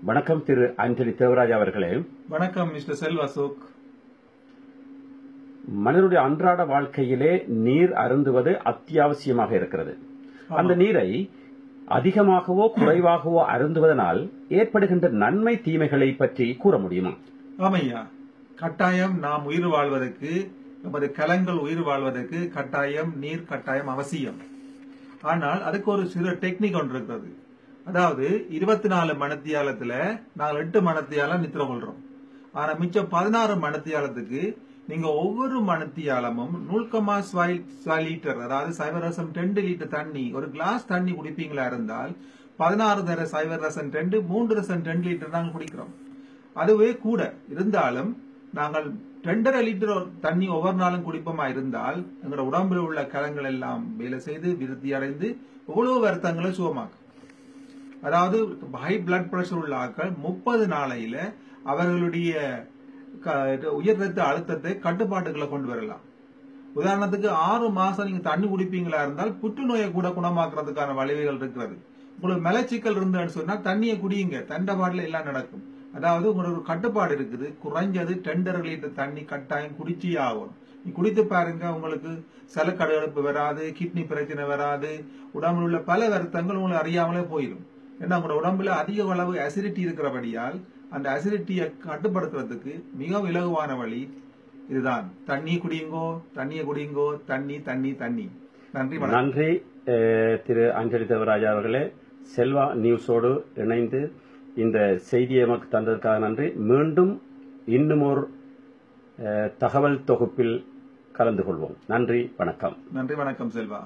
வணக்கம் திரு ஆண்டனி தேவராஜ் அவர்களே. வணக்கம் மிஸ்டர் செல்வ அசோக். மனிதனுடைய அன்றாட வாழ்க்கையிலே நீர் அருந்துவது அத்தியாவசியமாக இருக்கிறது. அந்த நீரை அதிகமாகவோ குறைவாகவோ அருந்துவதனால் ஏற்படுகின்ற நன்மை தீமைகளை பற்றி கூற முடியுமா? ஆமையா, கட்டாயம் நாம் உயிர் வாழ்வதற்கு, நமது கலங்கள் உயிர் வாழ்வதற்கு கட்டாயம் நீர் கட்டாயம் அவசியம். ஆனால் அதுக்கு ஒரு சிறு டெக்னிக் ஒன்று இருக்கிறது. அதாவது 24 மணித்தியாலத்துல நாங்கள் 8 மணித்தியாலம் நித்திர கொள்றோம். ஆனா மிச்சம் 16 மணித்தியாலத்துக்கு நீங்க ஒவ்வொரு மணித்தியாலமும் 0,2 லிட்டர், அதாவது 0.2 லிட்டர் தண்ணி, ஒரு கிளாஸ் தண்ணி குடிப்பீங்களா இருந்தால் 16 தர 0.2 3.2 லிட்டர் நாங்கள் குடிக்கிறோம். அதுவே கூட இருந்தாலும் நாங்கள் 2.5 லிட்டர் தண்ணி ஒவ்வொரு நாளும் குடிப்போமா இருந்தால் எங்களோட உடம்பில் உள்ள கலங்கள் எல்லாம் வேலை செய்து விருத்தி அடைந்து எவ்வளவு வருத்தங்களை சுகமாக்கும். அதாவது ஹை பிளட் பிரஷர் உள்ள ஆட்கள் 30 நாளையில அவர்களுடைய உயர் ரத்த அழுத்தத்தை கட்டுப்பாட்டுகளை கொண்டு வரலாம். உதாரணத்துக்கு 6 மாசம் நீங்க தண்ணி குடிப்பீங்களா இருந்தால் புற்றுநோயை கூட குணமாக்குறதுக்கான வழிவகைகள் இருக்கிறது. உங்களுக்கு மலச்சிக்கல் இருந்ததுன்னு சொன்னா தண்ணியை குடியுங்க, தண்டபாடுல எல்லாம் நடக்கும். அதாவது உங்களுக்கு ஒரு கட்டுப்பாடு இருக்குது. குறைஞ்சது 2.5 லிட்டர் தண்ணி கட்டாயம் குடிச்சே ஆகும். நீ குடித்து பாருங்க, உங்களுக்கு சலக்கடுப்பு வராது, கிட்னி பிரச்சனை வராது, உடம்புல உள்ள பல வருத்தங்கள் உங்களுக்கு அறியாமலே போயிடும். ஏன்னா உங்களோட உடம்புல அதிக அளவு அசிடிட்டி இருக்கிறபடியால் அந்த அசிடிட்டியை கட்டுப்படுத்துறதுக்கு மிக இலகுவான வழி இதுதான். தண்ணி குடியுங்கோ, தண்ணியை குடியுங்கோ, தண்ணி தண்ணி தண்ணி. நன்றி. நன்றி திரு ஆண்டனி தேவராஜா அவர்களே. செல்வா நியூஸோடு இணைந்து இந்த செய்தியை நமக்கு தந்ததற்காக நன்றி. மீண்டும் இன்னும் ஒரு தகவல் தொகுப்பில் கலந்து கொள்வோம். நன்றி, வணக்கம். நன்றி, வணக்கம் செல்வா.